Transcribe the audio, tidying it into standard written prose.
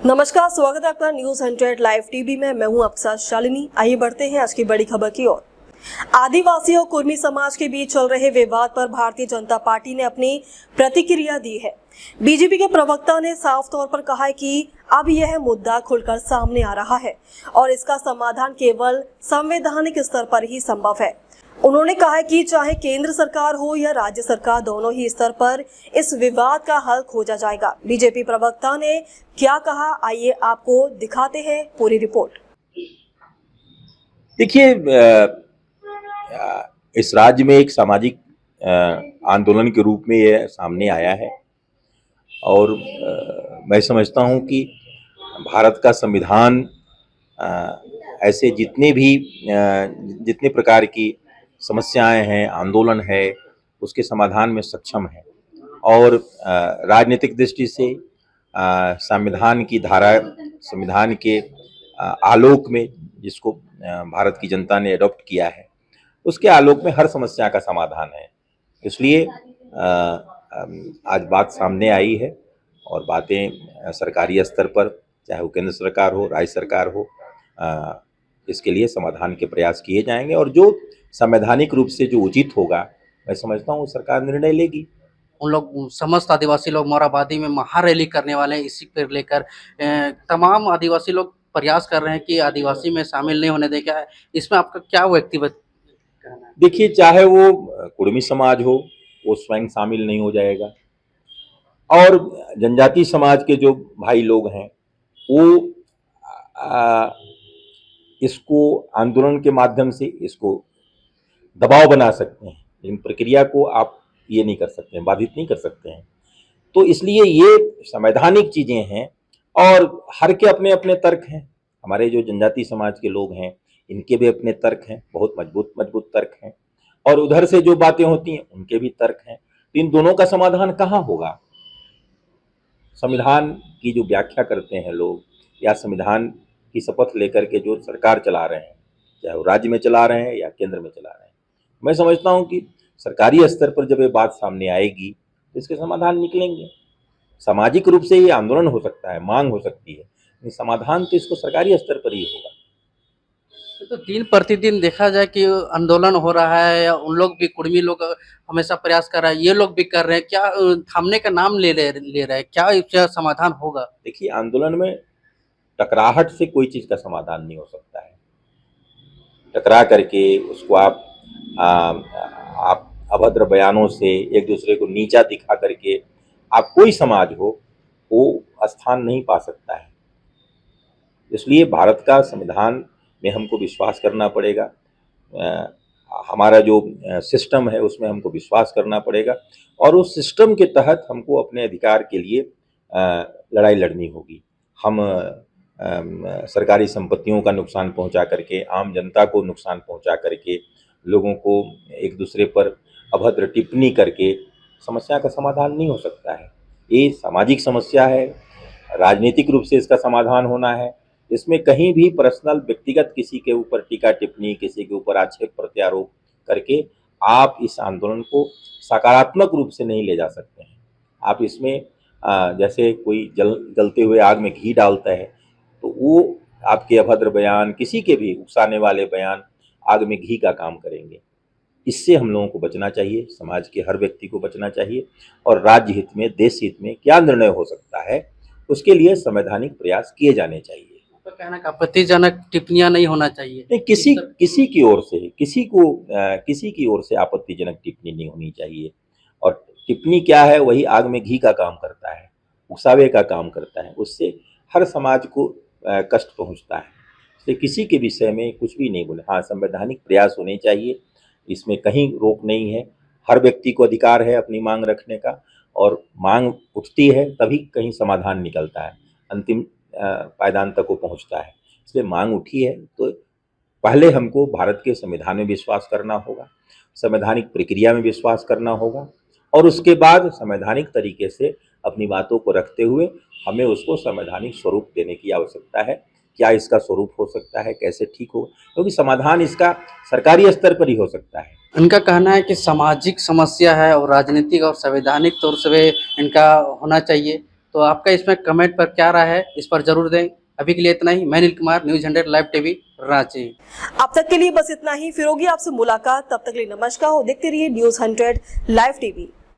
नमस्कार, स्वागत है आपका न्यूज 100 लाइव टीवी में। मैं हूं आपके साथ शालिनी। आइए बढ़ते हैं आज की बड़ी खबर की ओर। आदिवासी और कुर्मी समाज के बीच चल रहे विवाद पर भारतीय जनता पार्टी ने अपनी प्रतिक्रिया दी है। बीजेपी के प्रवक्ता ने साफ तौर पर कहा है कि अब यह मुद्दा खुलकर सामने आ रहा है और इसका समाधान केवल संवैधानिक स्तर पर ही संभव है। उन्होंने कहा कि चाहे केंद्र सरकार हो या राज्य सरकार, दोनों ही स्तर पर इस विवाद का हल खोजा जाएगा। बीजेपी प्रवक्ता ने क्या कहा, आइए आपको दिखाते हैं पूरी रिपोर्ट। देखिए, इस राज्य में एक सामाजिक आंदोलन के रूप में यह सामने आया है और मैं समझता हूं कि भारत का संविधान ऐसे जितने प्रकार की समस्याएं हैं, आंदोलन है, उसके समाधान में सक्षम है। और राजनीतिक दृष्टि से संविधान की धारा, संविधान के आलोक में जिसको भारत की जनता ने अडॉप्ट किया है, उसके आलोक में हर समस्या का समाधान है। इसलिए आज बात सामने आई है और बातें सरकारी स्तर पर, चाहे वो केंद्र सरकार हो, राज्य सरकार हो, इसके लिए समाधान के प्रयास किए जाएंगे और जो संवैधानिक रूप से जो उचित होगा, मैं समझता हूँ सरकार निर्णय लेगी। उन लोग समस्त आदिवासी लोग मोरहाबादी में महारैली करने वाले हैं। इसी पर लेकर तमाम आदिवासी लोग प्रयास कर रहे हैं कि आदिवासी में शामिल नहीं होने दें। क्या इसमें आपका क्या व्यक्तिगत कहना है? देखिए, चाहे वो कुर्मी समाज हो, वो स्वयं शामिल नहीं हो जाएगा और जनजाति समाज के जो भाई लोग हैं वो इसको आंदोलन के माध्यम से इसको दबाव बना सकते हैं, लेकिन प्रक्रिया को आप ये नहीं कर सकते हैं, बाधित नहीं कर सकते हैं। तो इसलिए ये संवैधानिक चीजें हैं और हर के अपने अपने तर्क हैं। हमारे जो जनजाति समाज के लोग हैं, इनके भी अपने तर्क हैं, बहुत मजबूत तर्क हैं, और उधर से जो बातें होती हैं उनके भी तर्क हैं। तो इन दोनों का समाधान कहाँ होगा? संविधान की जो व्याख्या करते हैं लोग, या संविधान की शपथ लेकर के जो सरकार चला रहे हैं, चाहे वो राज्य में चला रहे हैं या केंद्र में चला रहे हैं, मैं समझता हूं कि सरकारी स्तर पर जब ये बात सामने आएगी तो इसके समाधान निकलेंगे। सामाजिक रूप से ये आंदोलन हो सकता है, मांग हो सकती है, लेकिन समाधान तो इसको सरकारी स्तर पर ही होगा। तो दिन प्रतिदिन देखा जाए कि आंदोलन हो रहा है, या उन लोग भी, कुर्मी लोग हमेशा प्रयास कर रहा है, ये लोग भी कर रहे हैं। क्या थामने का नाम ले रहे हैं? क्या इसका समाधान होगा? देखिए, आंदोलन में टकराहट से कोई चीज का समाधान नहीं हो सकता है। टकरा करके उसको आप अभद्र बयानों से, एक दूसरे को नीचा दिखा करके आप कोई समाज हो वो स्थान नहीं पा सकता है। इसलिए भारत का संविधान में हमको विश्वास करना पड़ेगा, हमारा जो सिस्टम है उसमें हमको विश्वास करना पड़ेगा और उस सिस्टम के तहत हमको अपने अधिकार के लिए लड़ाई लड़नी होगी। हम सरकारी संपत्तियों का नुकसान पहुंचा करके, आम जनता को नुकसान पहुंचा करके, लोगों को एक दूसरे पर अभद्र टिप्पणी करके समस्या का समाधान नहीं हो सकता है। ये सामाजिक समस्या है, राजनीतिक रूप से इसका समाधान होना है। इसमें कहीं भी पर्सनल, व्यक्तिगत किसी के ऊपर टीका टिप्पणी, किसी के ऊपर आक्षेप प्रत्यारोप करके आप इस आंदोलन को सकारात्मक रूप से नहीं ले जा सकते हैं। आप इसमें जैसे कोई जलते हुए आग में घी डालता है, तो वो आपके अभद्र बयान, किसी के भी उकसाने वाले बयान आग में घी का काम करेंगे। इससे हम लोगों को बचना चाहिए, समाज के हर व्यक्ति को बचना चाहिए और राज्य हित में, देश हित में क्या निर्णय हो सकता है उसके लिए संवैधानिक प्रयास किए जाने चाहिए। तो कहना कि आपत्तिजनक टिप्पणियां नहीं होना चाहिए। नहीं, किसी की ओर से, किसी की ओर से आपत्तिजनक टिप्पणी नहीं होनी चाहिए। और टिप्पणी क्या है? वही आग में घी का काम करता है, उकसावे का काम करता है, उससे हर समाज को कष्ट पहुंचता है। इसलिए किसी के विषय में कुछ भी नहीं बोले। हाँ, संवैधानिक प्रयास होने चाहिए, इसमें कहीं रोक नहीं है। हर व्यक्ति को अधिकार है अपनी मांग रखने का, और मांग उठती है तभी कहीं समाधान निकलता है, अंतिम पायदान तक वो पहुंचता है। इसलिए मांग उठी है तो पहले हमको भारत के संविधान में विश्वास करना होगा, संवैधानिक प्रक्रिया में विश्वास करना होगा, और उसके बाद संवैधानिक तरीके से अपनी बातों को रखते हुए हमें उसको संवैधानिक स्वरूप देने की आवश्यकता है। क्या इसका स्वरूप हो सकता है, कैसे ठीक हो, क्योंकि समाधान इसका सरकारी स्तर पर ही हो सकता है। उनका कहना है कि सामाजिक समस्या है और राजनीतिक और संवैधानिक तौर से इनका होना चाहिए। तो आपका इसमें कमेंट पर क्या राय है, इस पर जरूर दें। अभी के लिए इतना ही। मैं Neel Kumar, news 100 live TV, Ranchi. अब तक के लिए बस इतना ही। फिर होगी आपसे मुलाकात, तब तक के लिए नमस्कार और देखते रहिए न्यूज़ 100 लाइव टीवी।